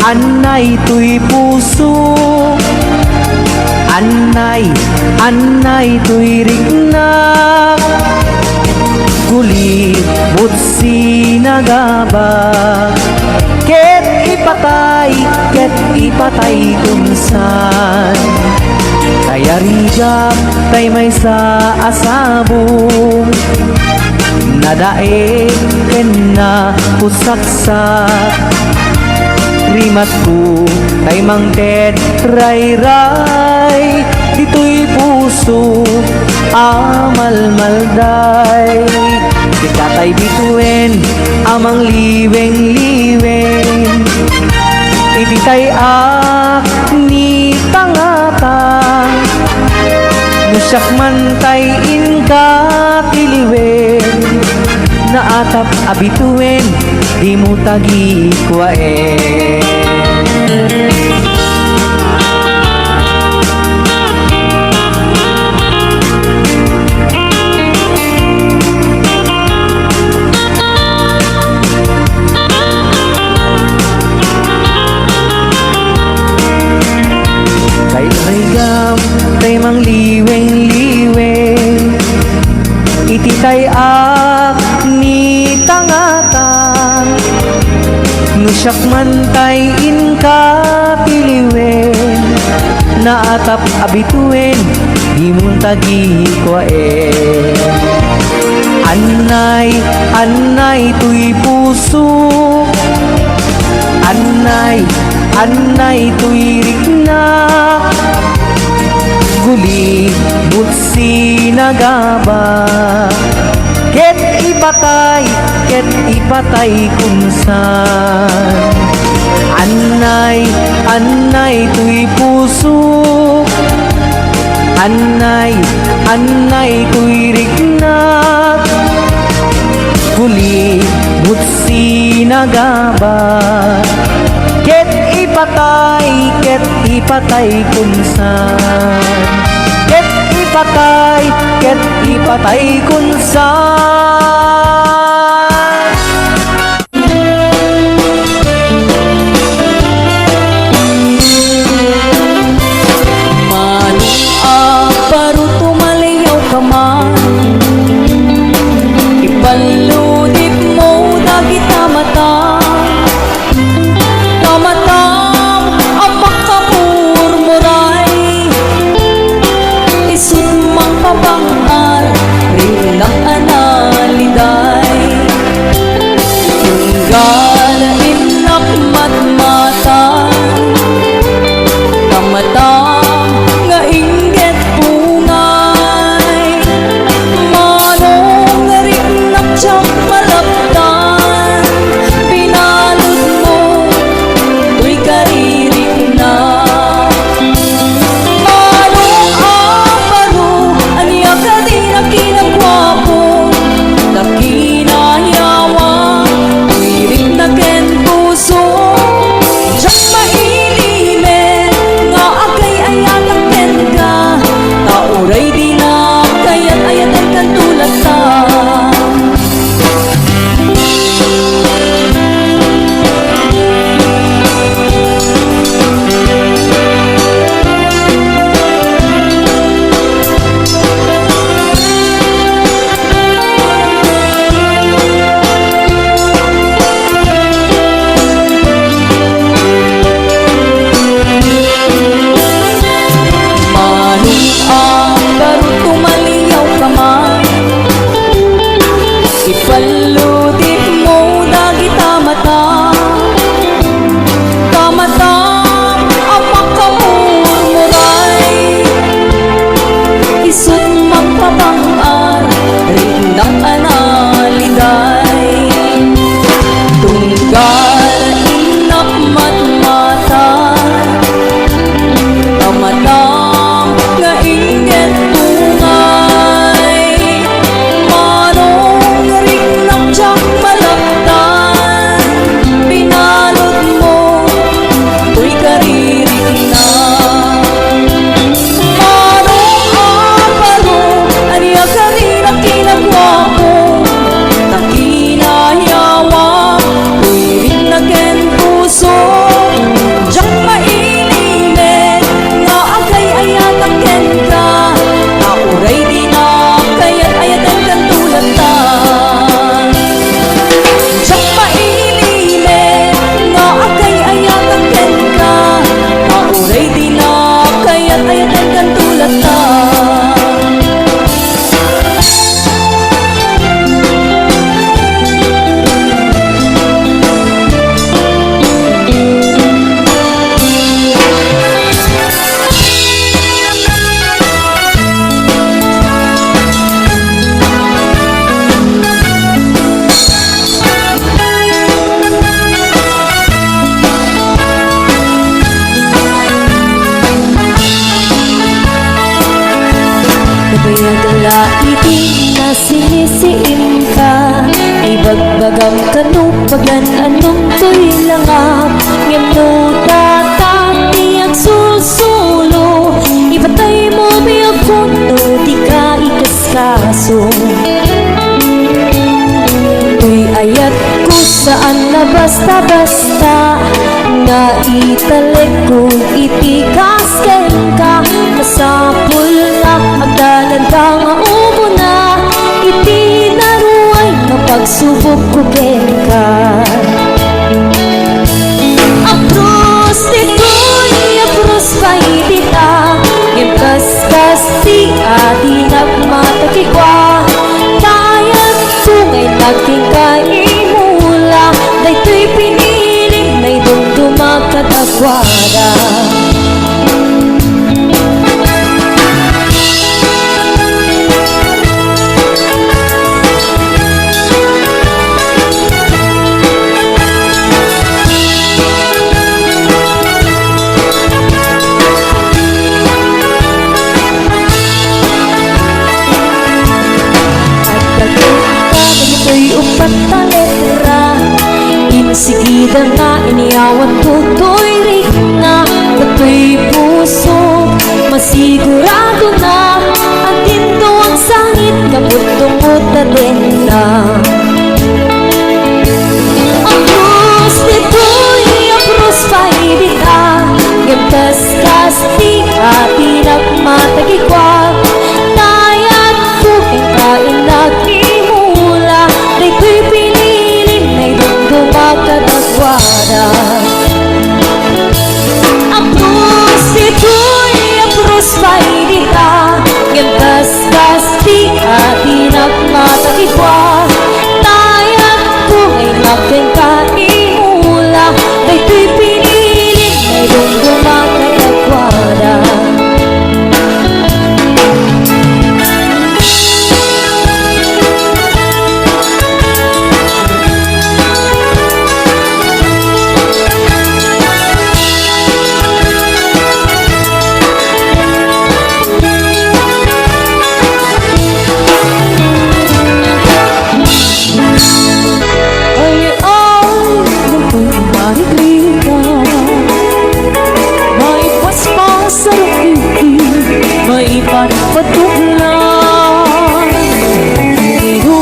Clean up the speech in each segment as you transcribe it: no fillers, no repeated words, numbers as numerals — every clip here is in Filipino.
Anay tuy puso, anay tuy rignak, kulit butsi nagaba, ket ipatay kunsan, kaya rigap tay may sa asabong, nadae ken na pusaksak, rimat ko tay mang ted ray-ray, dito'y puso amal-malday, di katay bituin amang liweng-liweng, iti tay ni tangatang, nusyak man tay inka tiliwen, naatap abituin di mo tagi kwaen. Kay regam tay mang liweng-liweng, iti tay ni tangatan, nusyak man tay inka piliwen, naatap abituin di mong tagi kwaen. Anay tuy puso, anay tuirik na guli butsi nagaba ket ipatay kunsan anay tuy puso anay tuirik na guli butsi nagaba ket ipatay kunsan ket ipatay kunsan. Manong aparo tumalayaw ka man, ipaludip mo dagita mata tamatam amak kapurmuray isut mang pabangar rinang analiday tunggal inak matmata tamatam nga inggit pungay manong rinang tiyang malaptan pinalot mo tuy karirik na manong aparo aniya ka din ang kinagwapo nakinayawa tuwirik na ken puso diyak mailimen nga agay ayatak ken ka tauray di na kaya't ayatan kan tulad ta. Manong aparo tumaliyaw ka man, ipaludip mo dagita mata tamatam amak kapurmuray isut magpabangar rinang analiday tunggal inak matmata tamatam nga inggit tungay manong rinang tiyang malaptan pinalot mo tuy karirik na manong aparo aniya ka rin ang kinagwapo nakinayawa tuwirik na ken puso diyak mailimen nga agay ayatak ken ka tauray di na kaya't ayatan kan tulad ta diyak mailimen nga agay ayatak ken ka tauray di na kaya't ayatan kan tulad ta. Kabayadala iti na sinisiim ka ay bagbagam kanupagan anong tuy langap ngem no tatati ang susulo ipatay mo biyag puno di ka ikaskaso tuy ayat ko saan na basta-basta nga italek kung itikasken ka masapul na agdalan ka nga umuna iti naruay mapagsubok ko ken ka apros tituloy apros pa itita ngimkas-kas ti adi nagmatakikwa kayat tungay nagtingkay imula daytoy piniling na itong dumakadakwa Sigida nga iniawan tutoy rin na Kato'y puso masigurado na Ang tinto ang sangit kaputungod na din na Ang krus nito'y apros paibita Gantas kasti ati nagmatagikwa Tayat kuking kain nagimula Dayto'y pinilin na idumdumag katagwada Ang krus nito'y apros paibita Gantas kasti ati nagmatagikwa Tayat kuking kain nagimula Dayto'y pinilin na idumdumag katagwada Patuglan Dito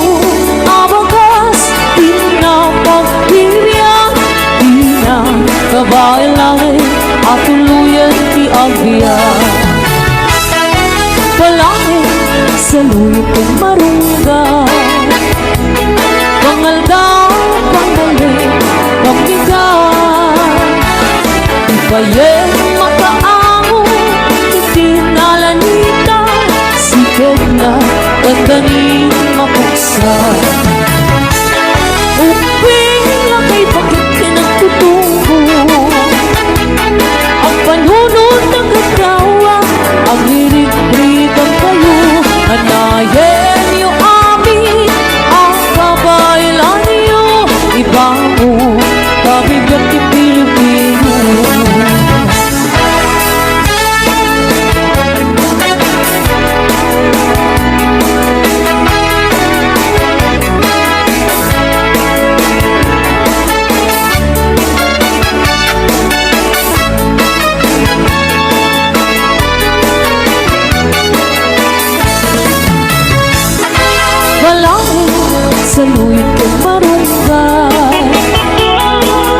ang wakas Di na pagbibiyang Di na kabailangan At tuluyan di agbiyan Palangin sa luyot kong marungga Pangaldaw, pangaling, pagbigan Ibayeng makaangon Hindi nalanita Sikap na tatanin mapuksan Uping na kay bakit pinagtutungo Ang panunod ng katawa Ang hirig-hirigan kayo Anayin niyo amin Ang kabailan niyo Iba mo Kabigat ni Pilipino Sa luyot kong marunggay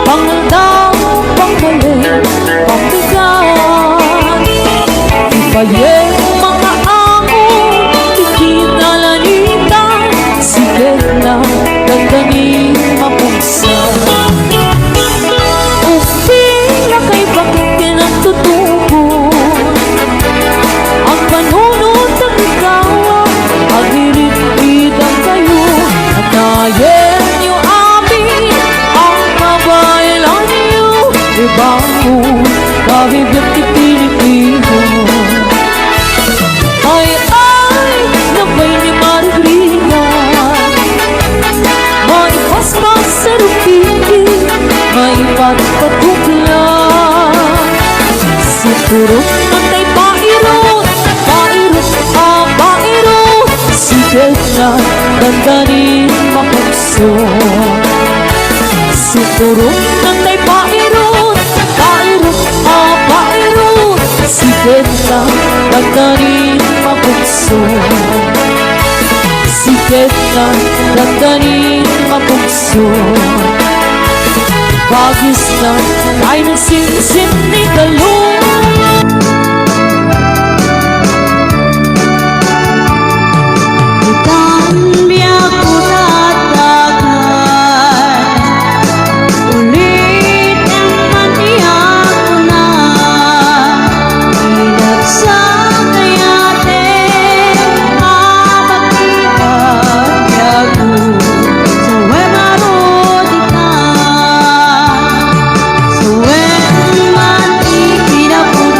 Pangaldaw, panggaling, pangbigan Ibayeng mga angon Ikinalanitan Sikap na gaganing mapugsan Uping na kay bakit kinagtutubo Ang panunod ng ikaw Ang hirit-hitan kayo Anayin niyo amin Ang kabailan niyo Ibang mo Kabigat ni Pilipino Ay, Nabay ni Margarita May paspas sa rupiki May pagpatukla Siguro natay pairot Pairot, pairot Sikap na dandanin mapugso Siguro natay pairot Pairot, pairot Sikap na dandanin mapugso Sikap na dandanin mapugso Bagis na ay nagsinsin ni Galong Pinapunta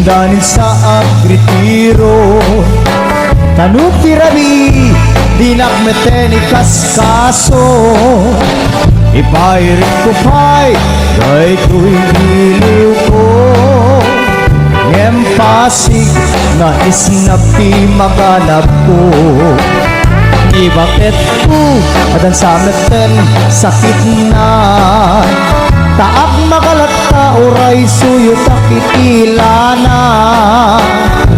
Sundanin sa agritiro Tanuti rabi Dinak meteni kaskaso Ipairin ko pa'y Gay ko'y giliw ko Ngem pasig Na isnapi makanap ko Di bakit ko Adan sa meten sakit na Taak makalata oray suyo takikilana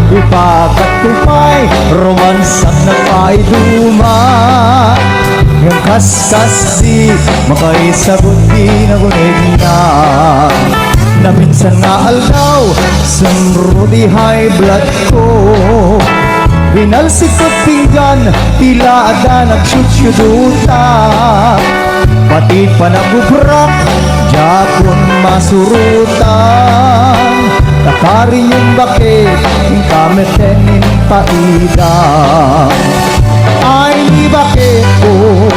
Ipagat tupay romansak na paiduma Yung kaskas di makaisagot di nagunig na Na minsan nga aldaw sumro di high blood ko Binalsik ko pinggan tila ada nagsusyuduta Pati pa nagubrak Jakon masurutan Takarin yung bakit Yung kametenin paida Ay di bakit ko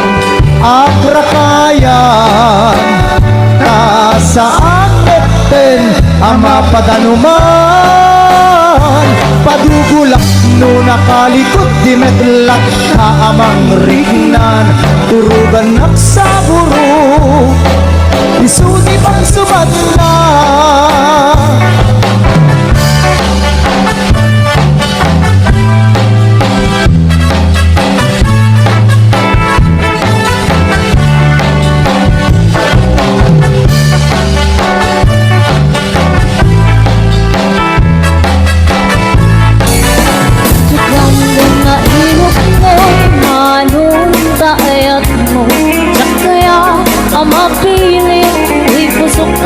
Akrakayan Nasaan meten Ama padanuman Padugulak no nakalikot di medlak Kaamang rignan Turugan naksaburo Isuni pang subat na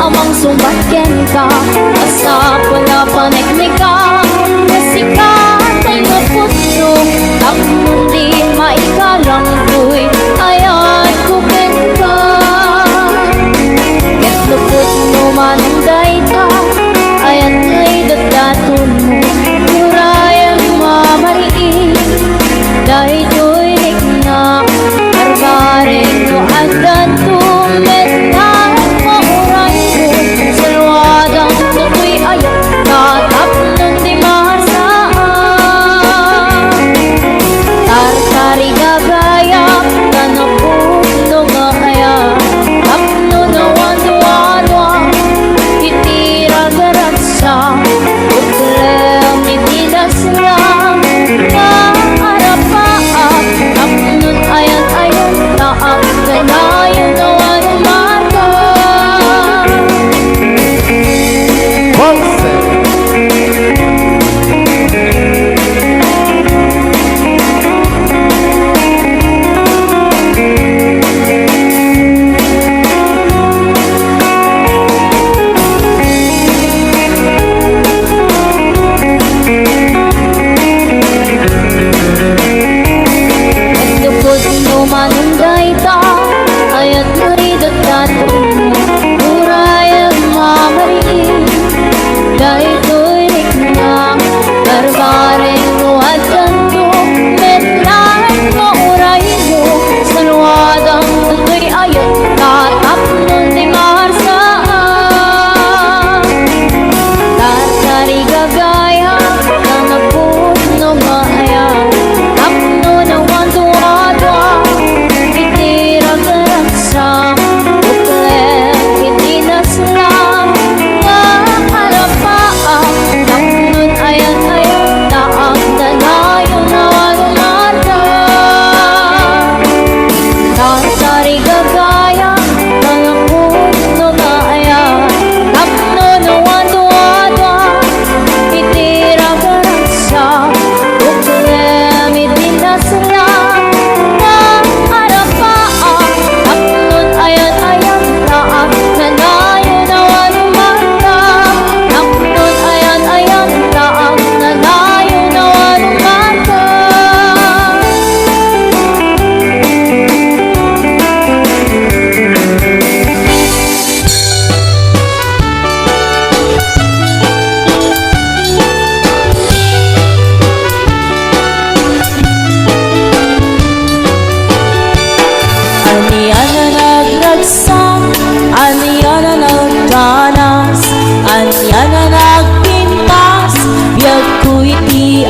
Amang sumbatken ka Asa pala paneknik ka Nasikat ay naputso At mundi maikalang ko'y Ayat kukin ka Get lupot mo manong dayta Ayat ay dadaton mo Murayan mamariin Dahil do'y higna Arbaring mo agad tumet na Salwadang tukoy ayat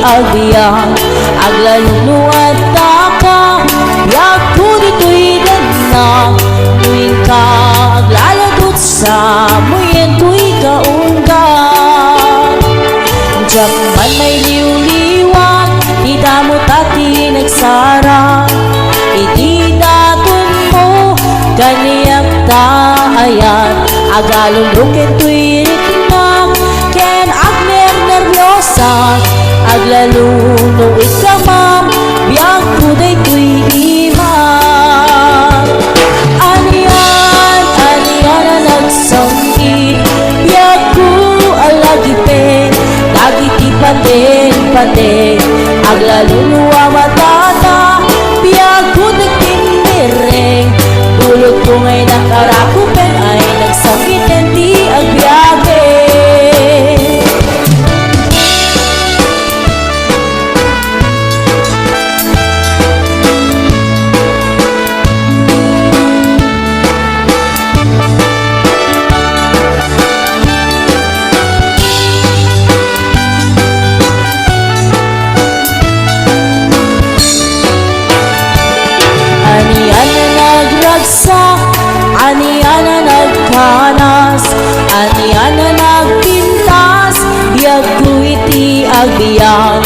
agbiang aglalunuan taka yak ko dito'y danang tuwing ka aglaladot sa muyen tu'y kaunggan diyak man may liw-liwag di damo tati nagsara iti daton mo kaniyak taayan agalulukin tu'y ritnang ken agner nervyosa aglaluno ikamam biyak kuday tu'y imam anian na nagsangkit biyak ku alagipen lagiti panden aglaluno amatata biyak kuday tindireng dulot ko ngay nakarakupen ay nagsangkit di agbiyahe anian na nagragsak anian na nagkanas anian na nagpintas biyag ko iti agbiang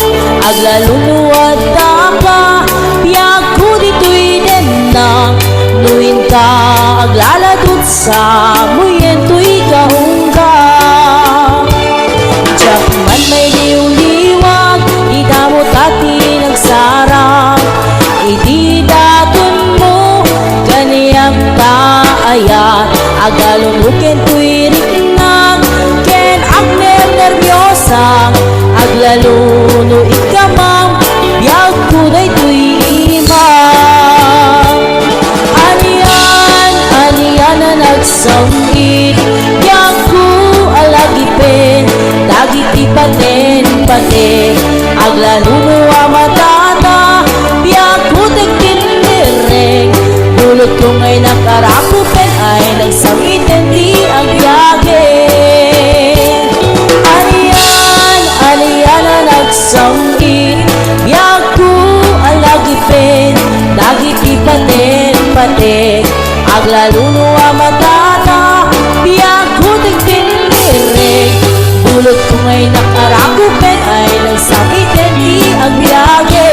aglalunuad taka biyag ko dito'y denang nuin ka aglaladot sa muyen to'y kahunggang diyak man may liw-liwag di damo tati nagsarang iti daton mo kaniyak taayan agalulukin tu'y ritnang ken agner nervyosa aglaluno ikamam biyag kuday tu'y imam anian na nagsangkit biyag ku alagipen dagiti paten aglaluno amatata biyag kuday tindireng dulot ko ngay nakarakupen ay nagsangitin di ang biyage anian na nagsangkit biyag ku alagipen dagiti paten aglaluno amatata biyag kuday tindireng dulot ko ngay nakarakupen ay nagsangitin di ang biyage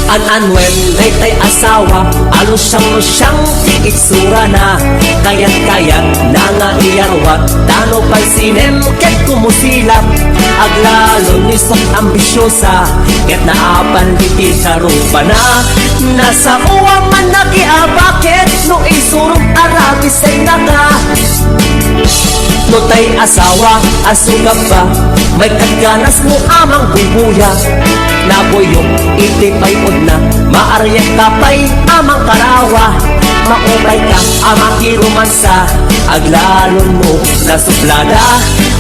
An-anwen, tay asawa alusyang-lusyang ti itsura na kayat-kayat na nga iyarwat tano pa'y sinem ket kumusilap aglalon ni sok ambisyosa ket naapan diti karupa na nasa uwa man nagiabakit no isurong arabisay na ka no tay asawa asugap ba may kaganas mo amang bubuya naboyong iti payod na maaryak kapay amang karawa maumay ka amang kirumansa aglalon mo na suplada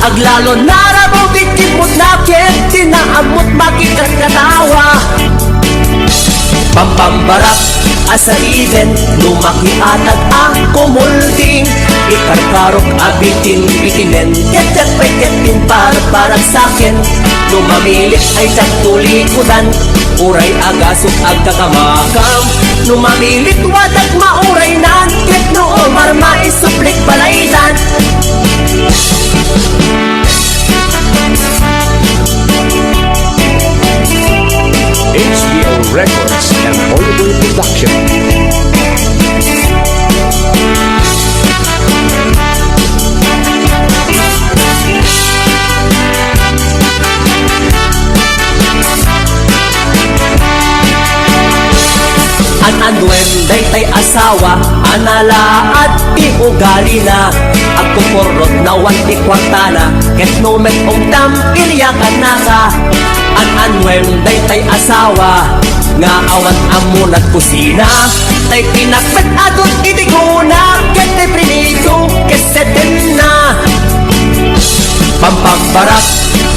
aglalon narabaw dikipot na ket tinaamot magikat katawa pampambarak asaliden lumakiatag ang kumulding ikarkarok abitin bitinen ket payketin parag sakin lumamilit ay tagtulikudan uray agasok agkakamakam lumamilit wadag mauray nan ket noo marma isuplik balaydan HBO Records and Hollywood Production. An-anwen daytay asawa analaad ti ugali na agkukurot na wanti kwartana ket no met ogdam iriyakan na ka an-anwen daytay asawa nga awan amunat kusina tay pinakpet adot itiguna ket tay prinigo ket seten na Pampagbarak,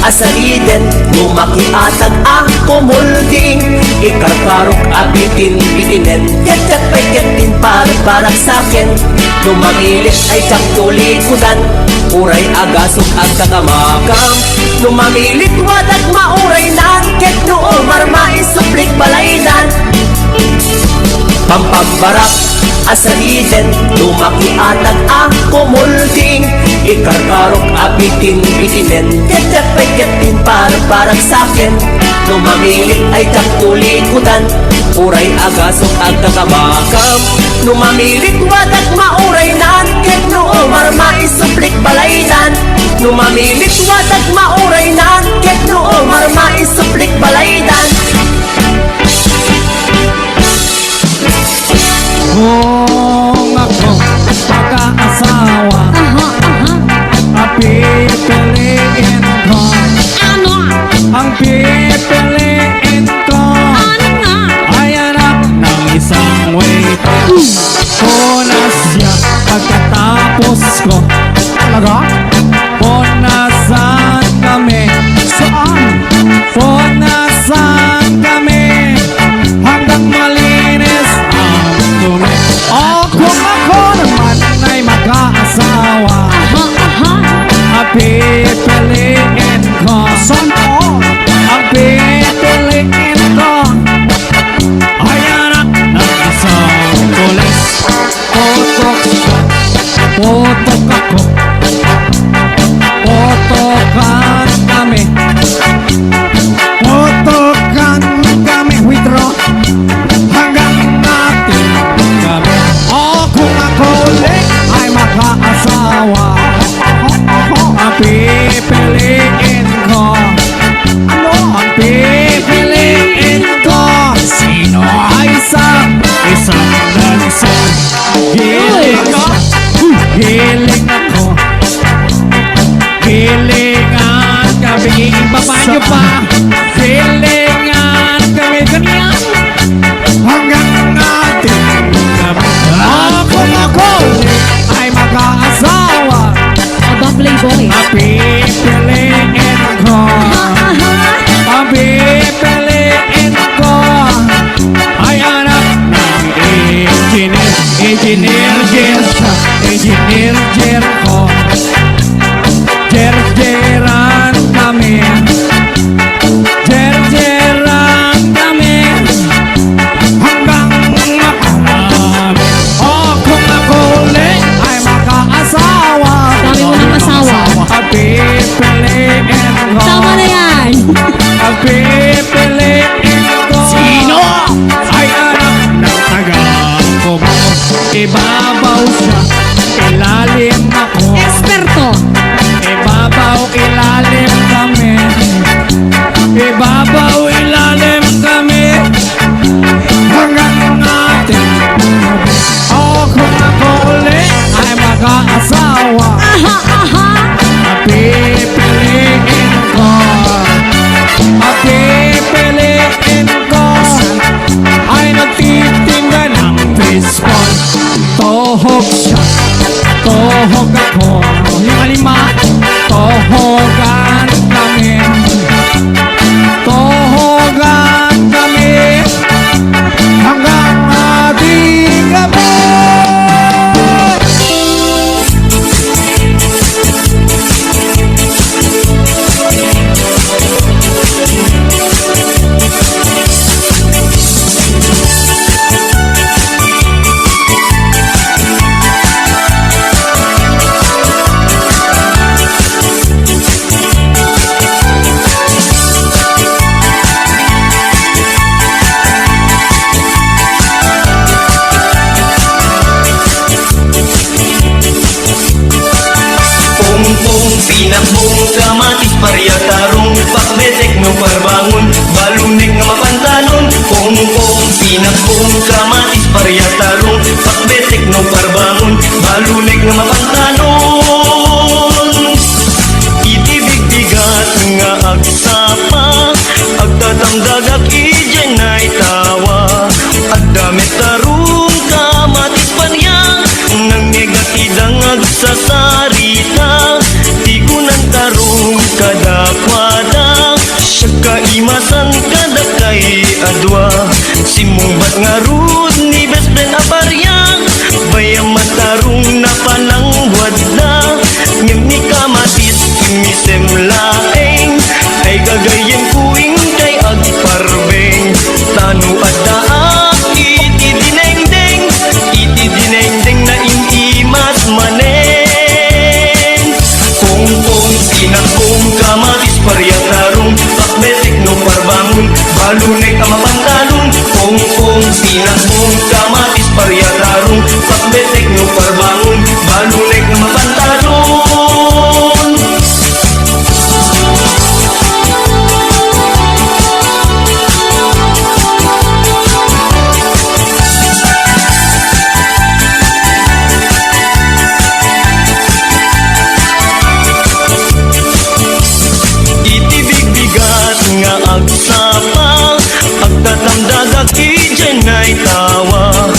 asaliden, lumakiatag ang kumulding. Ikarkarok, abitin, bitinen, ketkat pa'y ketin, barak sakin. Lumangilit ay kaktulikudan, uray agasok ang kakamakam. Lumamilit, wadag mauray nan, ket noo marmais, suplik balaydan. Pampagbarak, asaliden, lumakiatag ang kumulding. Ikarkarok, abitin, bitinen, ketkat pa'y ketin, barak sakin. Lumamilit ay kaktulikudan, uray agasok ang kakamakam. Lumamilit, wadag mauray nan, ket noo marmais, suplik balaydan. Lumamilit, wadag mauray nan, ket noo marmais, suplik balaydan. Kung ako mag-aasawa, pipiliin ko. Ano? Ang pipiliin ko Ano nga? ay anak ng isang waiter. Punas siya pagkatapos ko. Talaga? Punasan kami. Saan? Punasan kami hanggang malinis ang dumi. O kung ako naman ay mag-aasawa, pipiliin ko. Saan ko? Ang pipiliin ko ay anak ng isang pulis. Potok ako, potokan kami, potokan kami, withdraw hanggang natin kami. O kung ako ulit ay mag-aasawa, ang pipiliin ko. Ano? Ang pipiliin ko. Sino? Ay isang dansol. Hiling ko. Hiling ako. Hilingan kami. Ibaba niyo pa. Hilingan kami. Ganyan. Hanggang natin kami. Kung ako ay mag-aasawa, Aba, playboy. pipiliin ko. Ang pipiliin ko ay anak ng engineer. Engineer ko. Jerjeran kami. Jerjeran kami nga rud ni best friend aparyang bayang matarong na palang wadla ngem ni kamatis imisem laeng ay gagayen kuing kay agparbeng tanu adda iti dinengdeng na inimas manen kung sinakong kamatis paryatarong pakbetek no parbangon balunek ang mapantalong kung sinakong kamatis paryatarong pakbetek no parbangon balunek ang mapantalong. Agsapa agtatamdadag ijenay tawa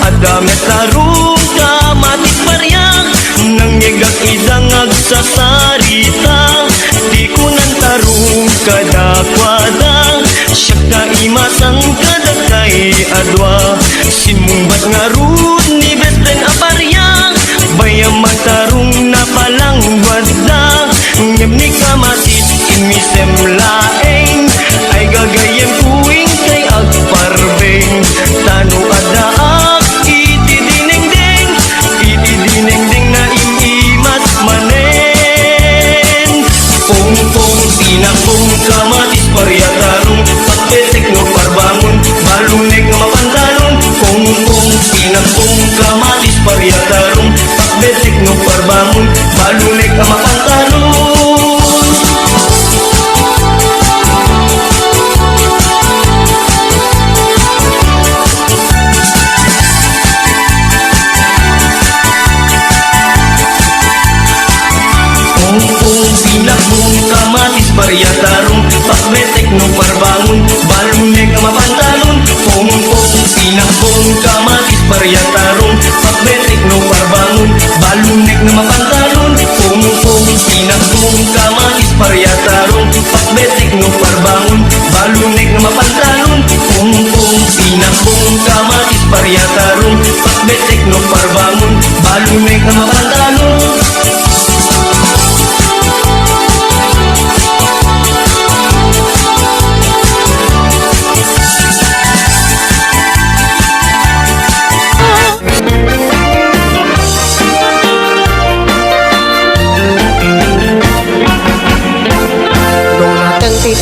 adamet tarong kamatis paryang nangyegak idang agsasarita di kunan tarong kadakwada siya kaimasang kadakay adwa sinumbat nga rud ni best friend aparyang bayang matarong na palang wadla ngem ni kamatis imisem laeng ay gagayem kuing kay agparbeng tanu adaak iti dinengdeng na inimas manen kung sinakong kamatis paryatarong pakbetek no parbangon balunek nga mapantalon kung sinakong kamatis paryatarong pakbetek no parbangon balunek nga mapantalon. Sinakong kamatis paryatarong pakbetek no parbangon balunek ang mapantalon kung sinakong kamatis paryatarong pakbetek no parbangon balunek na mapantalon kung sinakong kamatis paryatarong pakbetek no parbangon balunek na mapantalon kung sinakong kamatis paryatarong pakbetek no parbangon balunek na mapantalon.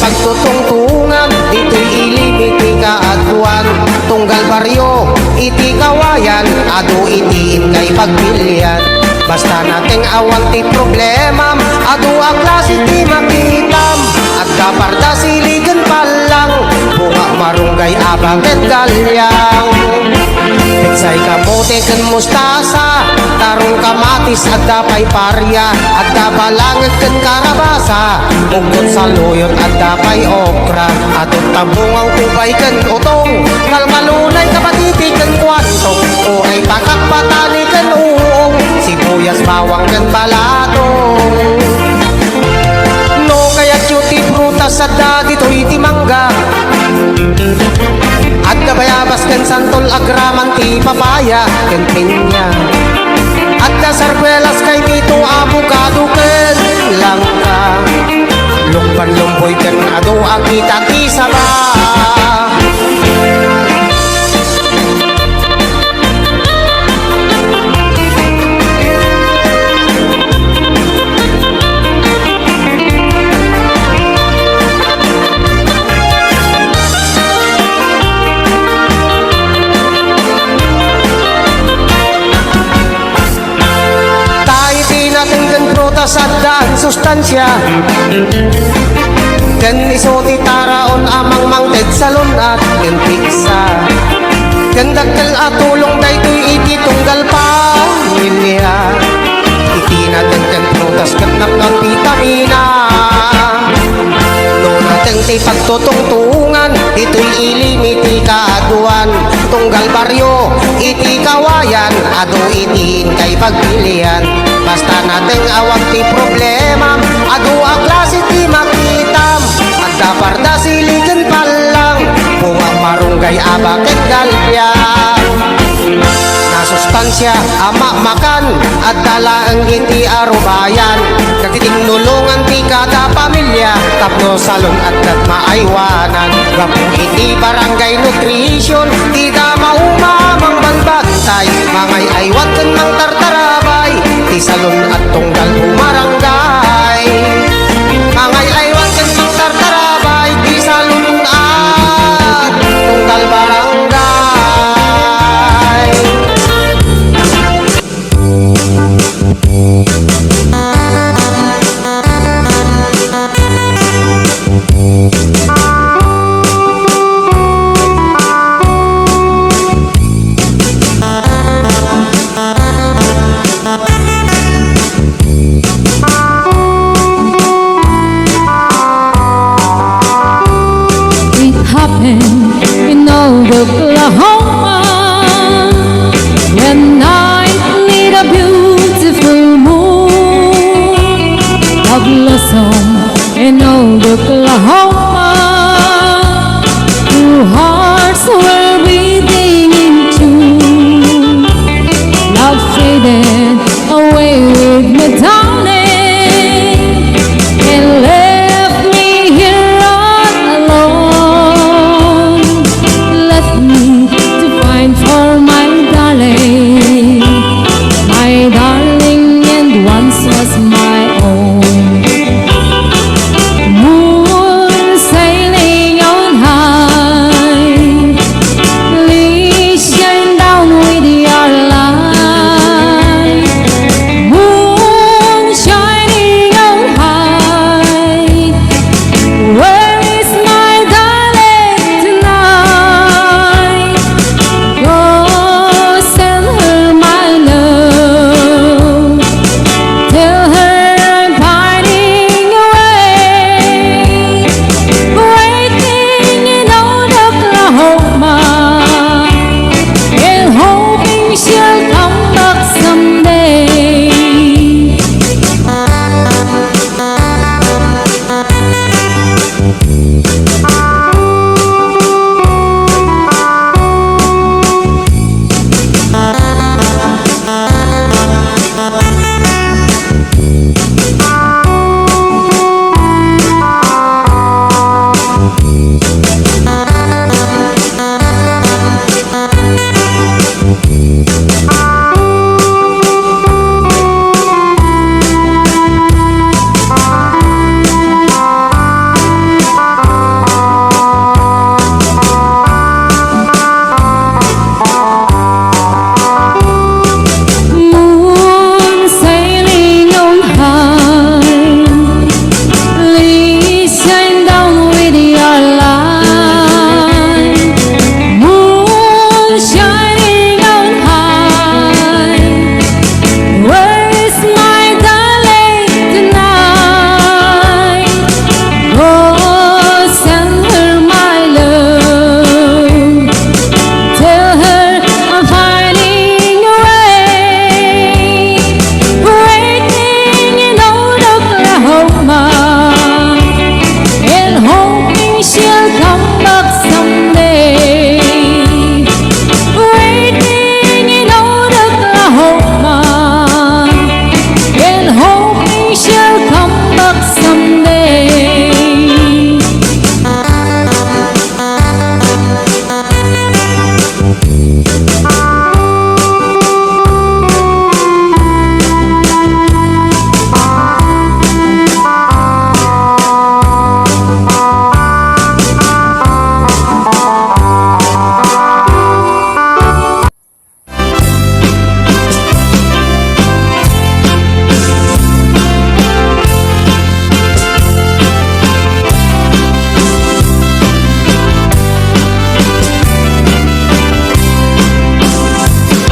Pagtutungtungan, ito'y ilimit ni kaadwan tunggal baryo, iti kawayan adu itiin kay pagpilian basta nating awan ti problema adu aklas iti makitam at kaparda siligan palang bunga marunggay abang at galyang pitsay kamote ken mustasa tarong kamatis at dapay parya at dabalangit ken karabasa ugod sa loyon at dapay okra at tabungang tubay ken utong kalmalunay kapatiti ken kwantong o ay pakakpatani ken uong sibuyas bawang ken balatong no kaya cuti prutas at dagito iti mangga at kabayabas ken santol agraman ti papaya ken pinya at kasarkwelas kay pito abukado ken langka lukban lumboy ken adu ang itati saba sadaan sustansya ken isoti taraon amang mangted salon at ken piksa ken dakkel atulong daytoy iti tunggal pamilya iti naten ken prutas ken naknon vitamina no naten ti pagtutungtungan ito'y ilimiti kaaduan tunggal baryo iti kawayan adu itiin kay pagpilian basta nating awag ti problema adu aklas iti makitam at daparda siligan palang bunga marunggay abaket galya. Nasustansya ama makan at dalaang iti arubayan. Nagtitinulungan ti kada pamilya tapno salon at maaywanan. Gapu iti barangay nutrition ti maumamang banbantay. Mangay aywat ken mang tartarabay ti salon at tunggal bumarangay. Mangay aywat ken mang tartarabay ti salon at tunggal barangay. It happened in Oklahoma when I need a beautiful moon. A blossom in Oklahoma, two hearts were beating in tune. Love faded away with me, darling, and left me here all alone. Left me to find for my darling, and once was my own. Moon sailing on high, please shine down with your light. Moon shining on high, where is my darling tonight? Go send her my love, tell her I'm pining away, waiting in old Oklahoma, and hoping she'll come back someday. Moon sailing on high, please shine down with your light. Moon shining on high, where is my darling tonight? Go send her my love, tell her I'm finding away, waiting in old Oklahoma, and hoping she'll come back someday. Waiting in old Oklahoma, and hoping she'll come back someday.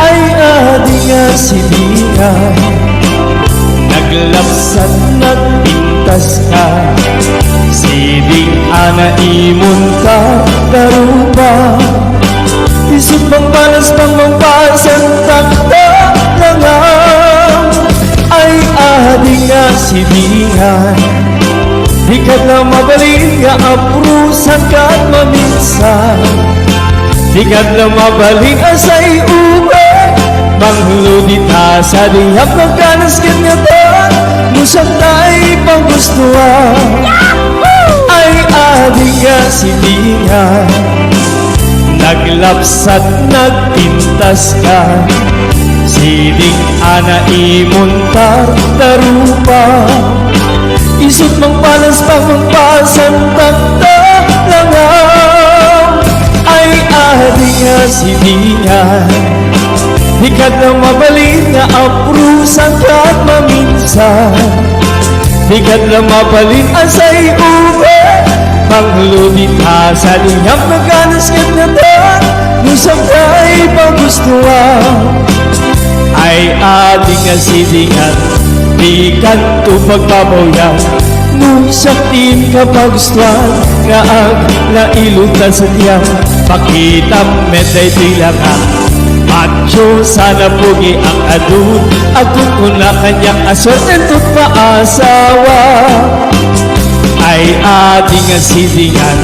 Ay adi nga si Bingay, naglapsat nagpintas ka. Siding ana imon ka daruba, isip mong panas pang mong pasan takta langam. Ay adi nga si Bingay, di ka na mabalin nga aprusan ka at maminsan. Di ka na mabaling asay ube Mangludit ha sa dihap ng kanas kanyatan Musang tayo pang gustuhan Ay ading nga siningan Naglapsat nagpintas ka Sining ana imuntar tarupa Isot mang palas pang magpasantak ta langaw Ay ading nga siningan Di ka na mabalin nga aprusan ka't maminsan Di ka na mabalin asay ube Mangludit ha sa liham na ganas kanyatan Nusang kay panggustuhan Ay ating nga silingan Di ka to pagpapawian Nusaktin ka paggustuhan Nga ang nailutan sa tiyang Pakita metay tilangan Macho sana pugi ang adun Agun una kanyang aswerte tut maasawa Ay ating nga silingan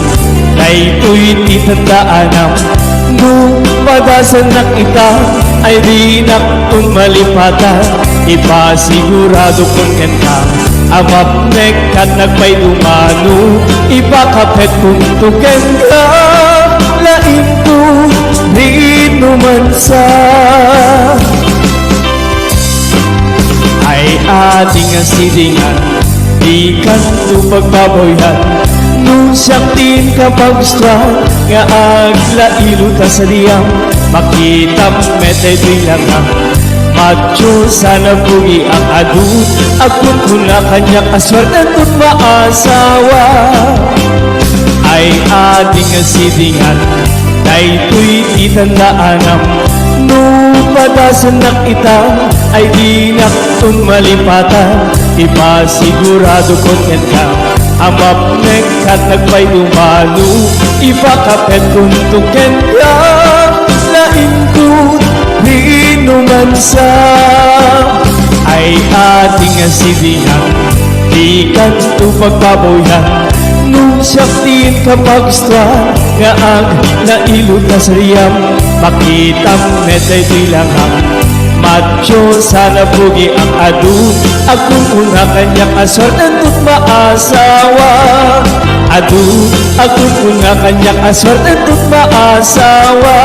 Na ito'y titandaan Nung padasan na kita Ay di na tumalipatan Ipasigurado kung kanta Amapnek at nagpay dumano Ipakapet kung tuken ka Lain ko di numansa Ay ating nga silingan Di ka to pagbaboyan Nung siyaktin ka paggustuhan Nga agla iluta sa diyang Makita metay bilangang Macho sana pugi ang adun Agun kuna kanyang aswerte tut maasawa Ay ating nga silingan Na ito'y titandaan Nung padasan na kita Ay di na malipatan Ipasigurado kung ka Amapnek at nagpay dumano Ipakapet kung tuken ka Lain ko di numansa Ay ating nga silingan Di ka to pagbaboyan Nung siyaktin ka paggustuhan Nga ang nailot na sa riyam Makita metay bilangang Macho sana pugi ang adun Agun una kanyang aswerte tut maasawa Adun agun una kanyang aswerte tut maasawa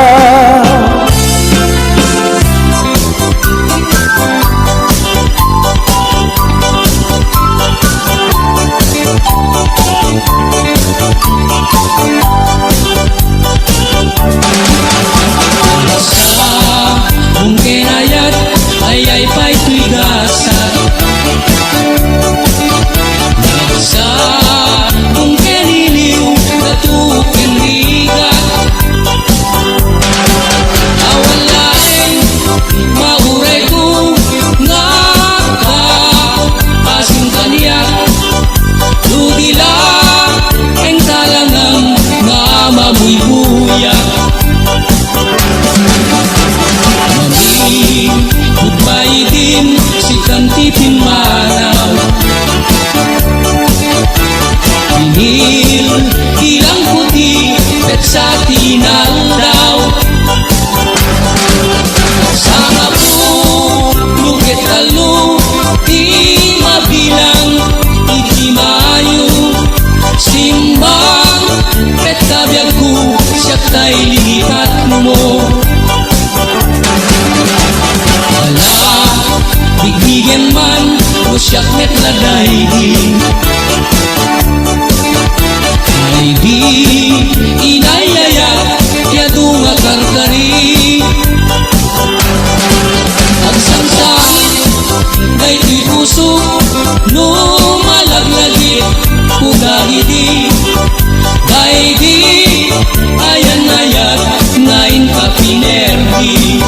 Kung kinayat ay pa'y tuigasan Sa kung kiniliw na tukin ligat Awalain mauray ko nga ka Asing kaniyak Ludila ang talangang nga mabuy-buyak Goodbye din si Kantipin Manaw Pinil ilang puti at sa tinaldaw Sama po lukit talo di mabilang iti mayo Simbang at kabiyag ko siya tay lihat mo Bigbigen man o siyak met na daigin Ay di inayaya yado nga karkari Ang sangsangit kay tuy puso no malaglagit Pugahidi Ay di ayan ayat ngayon kapinerdi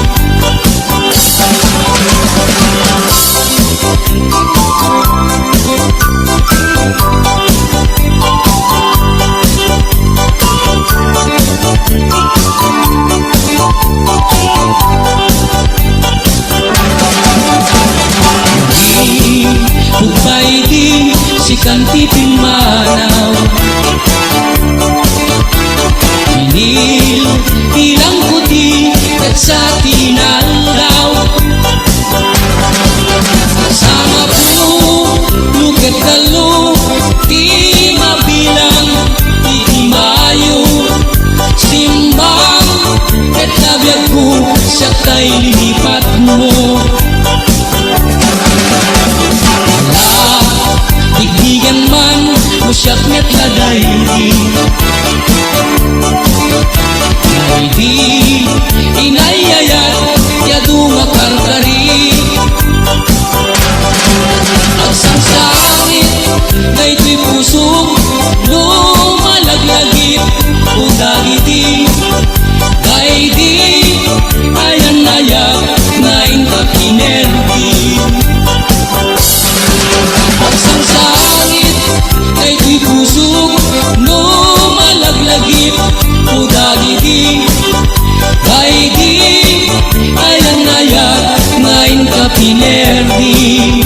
Di inayayat yadu nga karkari ang sangsangit na ito'y pusong lumalaglagip o dagiti kay di ayan-ayak na inkapinerdi ang sangsangit na ito'y pusong lumalaglagip o dagiti kay di ayan-ayak na inkapinerdi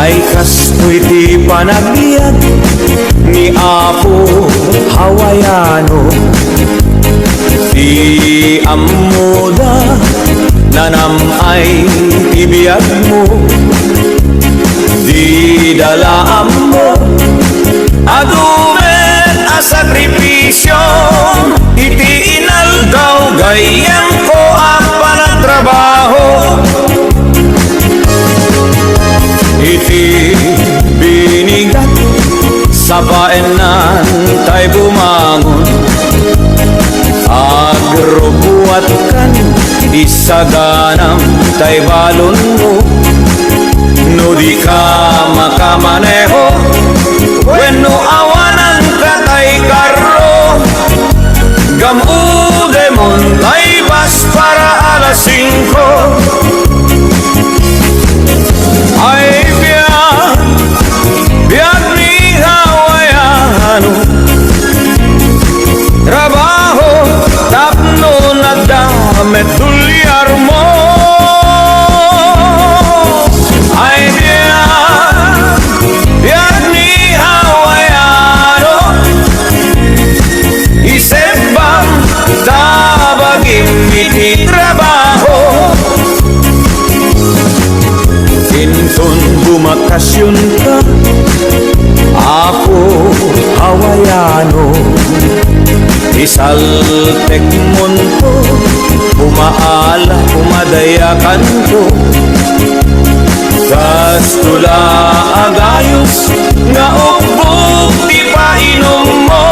Ay kastoy ti panagbiag ni Apo Hawaiano, di amuda nanam ay ibiyag mo, di dalaam mo adumen a sakripisyo, iti inaldaw gayem ko ang panagtrabaho. Iti binigat sa paenan tay bumangon, agrubuat kan isaganam tay balon mo, no di ka makamaneho wenno awanan ka tay karro, gamude mon tay bas para alas 5. Ay biag ni Hawaiano, trabaho tapno nagdamet tulyar mo. Ay biag ni Hawaiano, isebang tabagim iti trabaho. Inton bumakasyon ka, ako Hawaiano, isaltek monto, umaala, umadayakan ko, kastula agayos, nga umbog di painom mo,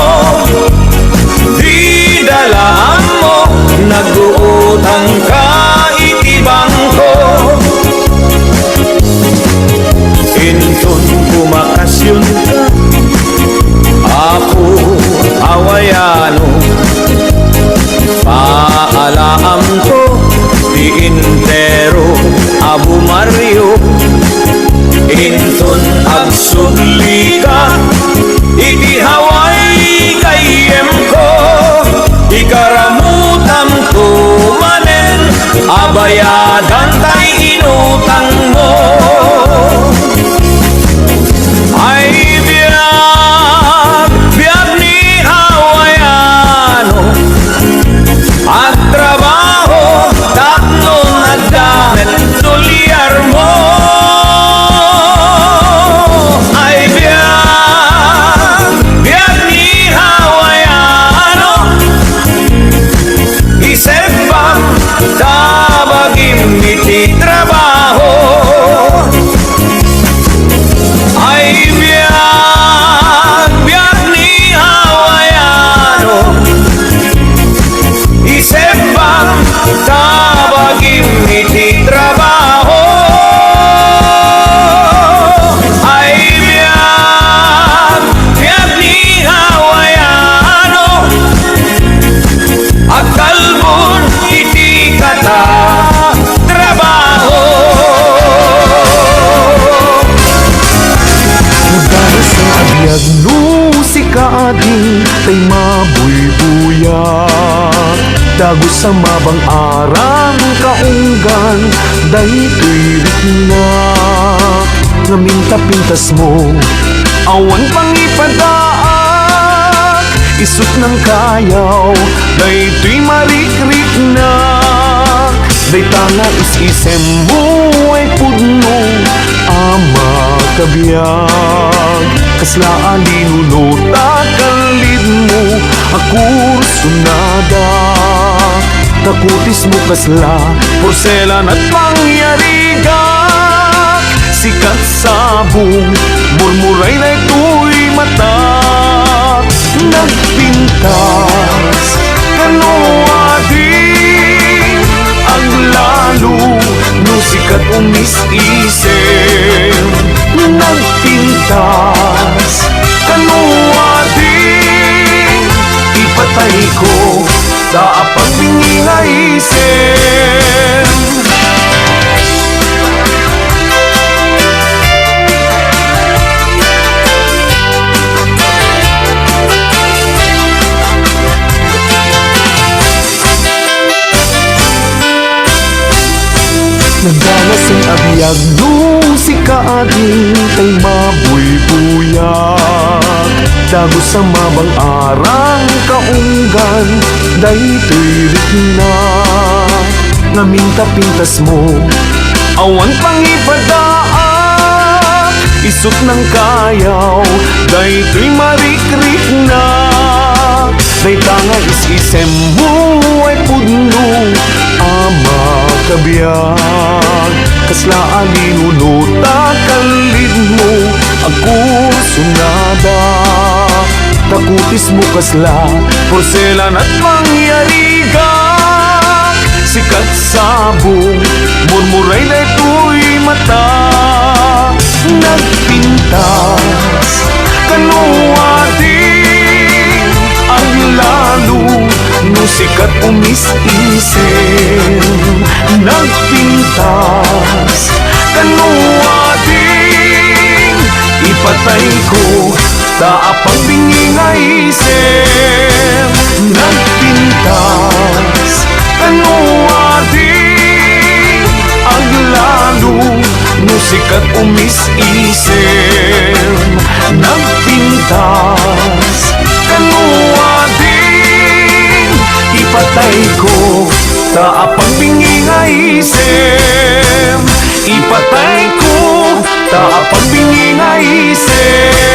di dalaan mo, nag-uutang ka itibang ko. Inton bumakasyon ka, ako Hawaiano, paalaam ko di intero Abu Mario. Inton agsugli ka, iti Hawaii kayem ko, ikaramutam ko manen, abayadan tay inutang mo. Ay biag ni Hawaiano, at trabaho tapno nagdamet tulyar mo. Ay biag ni Hawaiano, isebang tabagim iti trabaho. Ay biag ni Hawaiano, isebang tabagim iti trabaho. Ay biag ni Hawaiano, agkalbon iti kata trabaho. Dahil sa abiyag no si kaadi tay mabuybuyak, dago sa mabang arang kaunggan, daytoy rikna nga minta-pintas mo, awan pangipadaan, isut ng kayaw, daytoy marikrik na, day tanga is-isem mo, kabiyag Kaslaan linunota kalid mo Ako sunada Takutis mo kasla Porselan at pangyarigat Sikat sabong Murmuray na ito'y mata Nagpintas Kanuadin Ang lalo Nung sikat umis-isip Nagpintas Kanuadin Ipatay ko Sa pagbingi nga isip Nagdanas ang abiyag nung si kaading kay mabuy-buyag Dago sa mabang arang kaunggan Daytoy rikna Ngaminta-pintas mo Awan pang ipadaak Isot ng kayaw Daytoy marikrik na Daytanga is-isem mo ay pudno Ama kabiyag Kaslaan linunota kalid mo Ako sunada Takutis mo kasla Porselan at mangyarigan Sikat sabong Murmuray na ito'y mata Nagpintas Kanuadin Ang lalo Nung sikat umis-isip Nagpintas Kanuadin Ipatay ko Taapang bingi nga isip Nagpintas Kanuadin Ang lalo Nung sikat umis-isip Nagpintas Kanuadin Ipatay ko Taapang bingi nga isip Ipatay ko Taapang bingi nga isip